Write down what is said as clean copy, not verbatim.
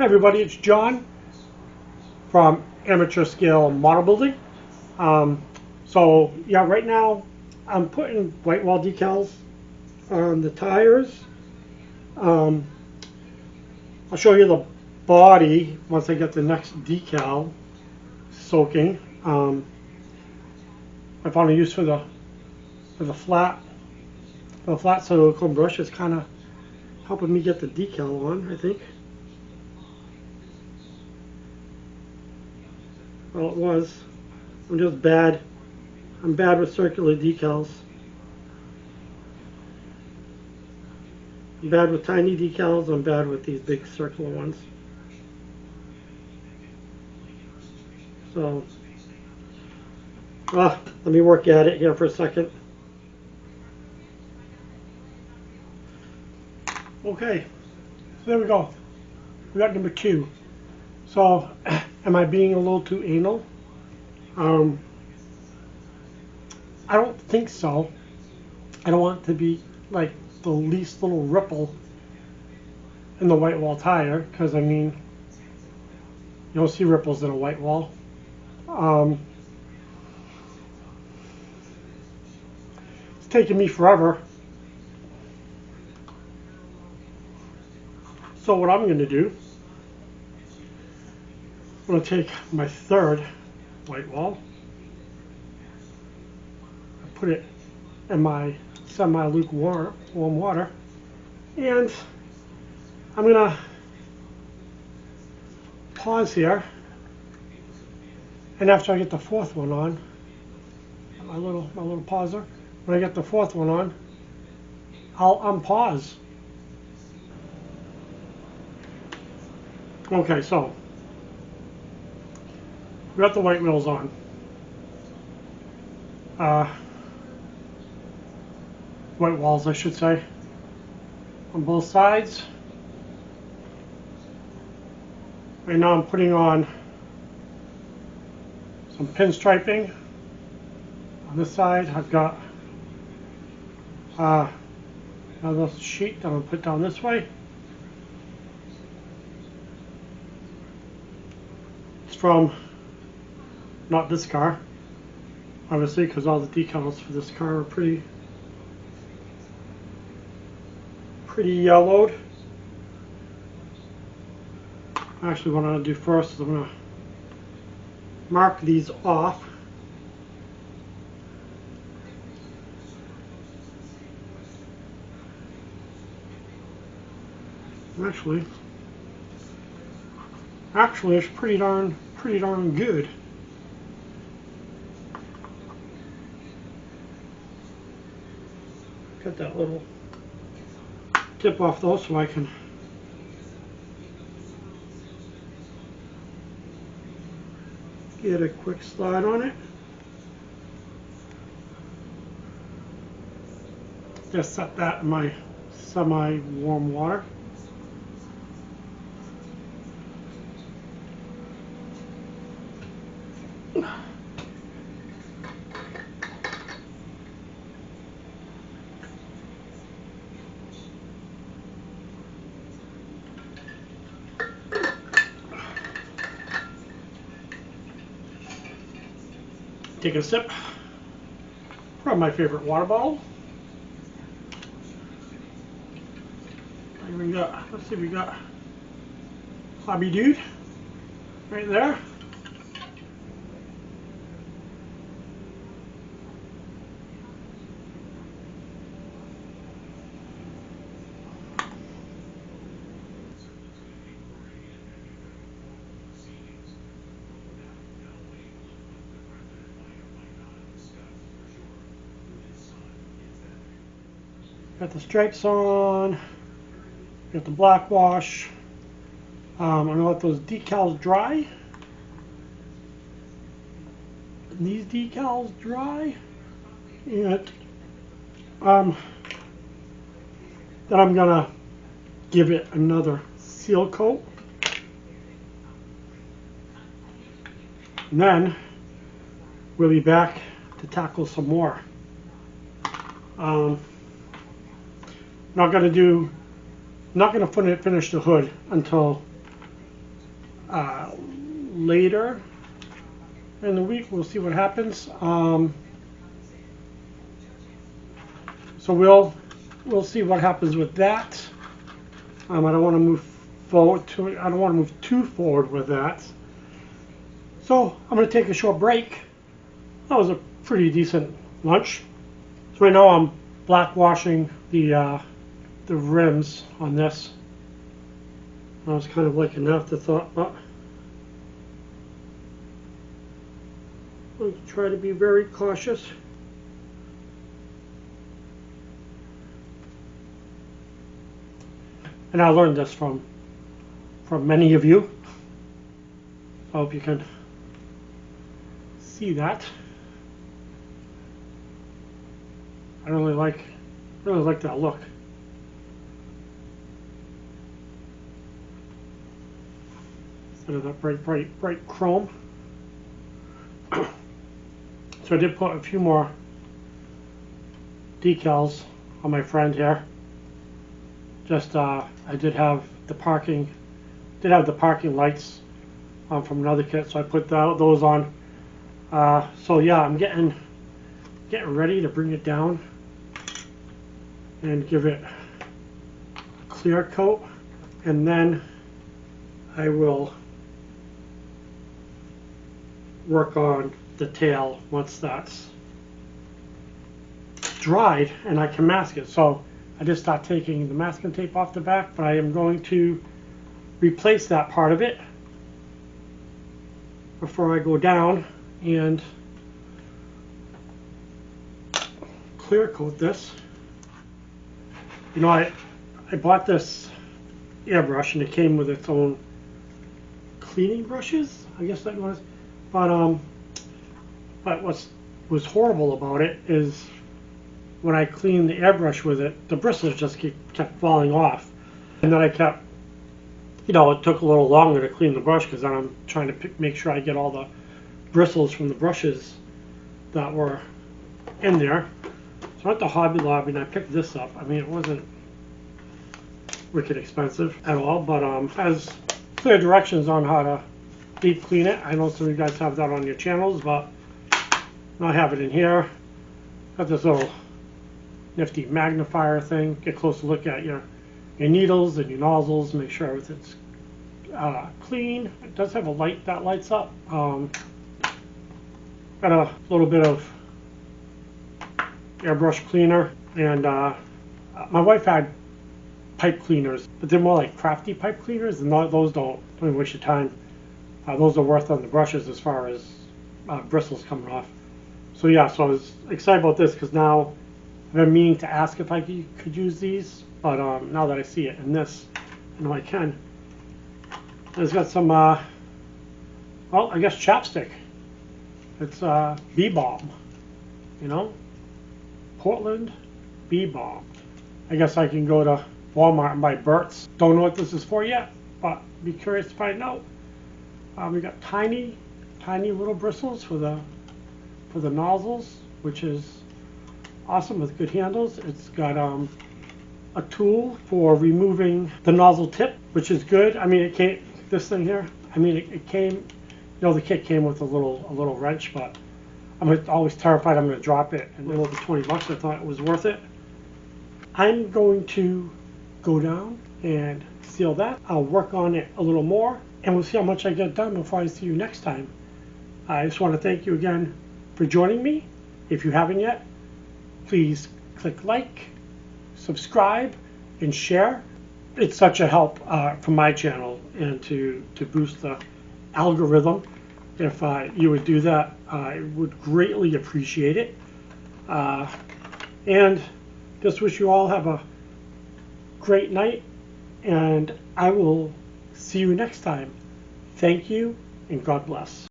Hey everybody, it's John from Amateur Scale Model Building. So yeah, right now I'm putting white wall decals on the tires. I'll show you the body once I get the next decal soaking. I found a use for the flat silicone brush. It's kind of helping me get the decal on, I think. Well, it was. I'm just bad. I'm bad with circular decals. I'm bad with tiny decals. I'm bad with these big circular ones. So, let me work at it here for a second. Okay, so there we go. We got number 2. So, am I being a little too anal? I don't think so. I don't want it to be like the least little ripple in the white wall tire, because I mean, you don't see ripples in a white wall. It's taken me forever. So what I'm going to do, I'm going to take my third white wall, put it in my semi-lukewarm water, and I'm going to pause here, and after I get the fourth one on, my little pauser, when I get the fourth one on, I'll unpause. Okay, so we got the white wheels on. White walls, I should say, on both sides. Right now I'm putting on some pinstriping. On this side I've got another sheet that I'm going to put down this way. It's from, not this car, obviously, because all the decals for this car are pretty yellowed. Actually, what I'm going to do first is I'm going to mark these off. Actually, it's pretty darn good. Cut that little tip off though, so I can get a quick slide on it. Just set that in my semi-warm water. Take a sip from my favorite water bottle. We got, let's see, we got Hobby Dude right there. Got the stripes on, got the black wash. I'm going to let those decals dry. And these decals dry. And then I'm going to give it another seal coat. And then we'll be back to tackle some more. Not going to finish the hood until later in the week. We'll see what happens. So we'll see what happens with that. I don't want to move forward to. I don't want to move too forward with that. So I'm going to take a short break. That was a pretty decent lunch. So right now I'm black washing the rims on this. That was kind of like an afterthought, but I'm going to try to be very cautious. And I learned this from many of you. I hope you can see that. I really like that look. Instead of that bright chrome. So I did put a few more decals on my friend here. Just I did have the parking lights from another kit, so I put those on. So yeah, I'm getting ready to bring it down and give it a clear coat, and then I will work on the tail once that's dried and I can mask it. So I just start taking the masking tape off the back, but I am going to replace that part of it before I go down and clear coat this. You know, I bought this airbrush and it came with its own cleaning brushes, I guess that was. But what was horrible about it is when I cleaned the airbrush with it, the bristles just kept falling off. And then I kept, you know, it took a little longer to clean the brush because then I'm trying to make sure I get all the bristles from the brushes that were in there. So I went to Hobby Lobby and I picked this up. I mean, it wasn't wicked expensive at all, but has clear directions on how to deep clean it. I know some of you guys have that on your channels, but I have it in here. Got this little nifty magnifier thing. Get a closer look at your needles and your nozzles. Make sure everything's clean. It does have a light that lights up. Got a little bit of airbrush cleaner, and my wife had pipe cleaners, but they're more like crafty pipe cleaners, and those don't even waste your time. Those are worth on the brushes as far as bristles coming off. So yeah, so I was excited about this because now I've been meaning to ask if I could use these, but now that I see it in this, I know I can. And it's got some, well, I guess chapstick. It's bee balm, you know, Portland bee balm. I guess I can go to Walmart and buy Burt's. Don't know what this is for yet, but be curious to find out. We got tiny little bristles for the nozzles, which is awesome with good handles. It's got a tool for removing the nozzle tip, which is good. I mean, it came, this thing here, I mean, it came, you know, the kit came with a little wrench, but I'm always terrified I'm going to drop it. And over 20 bucks, I thought it was worth it. I'm going to go down and seal that. I'll work on it a little more, and we'll see how much I get done before I see you next time. I just want to thank you again for joining me. If you haven't yet, please click like, subscribe, and share. It's such a help for my channel and to boost the algorithm. If you would do that, I would greatly appreciate it. And just wish you all have a great night, and I will see you next time. Thank you, and God bless.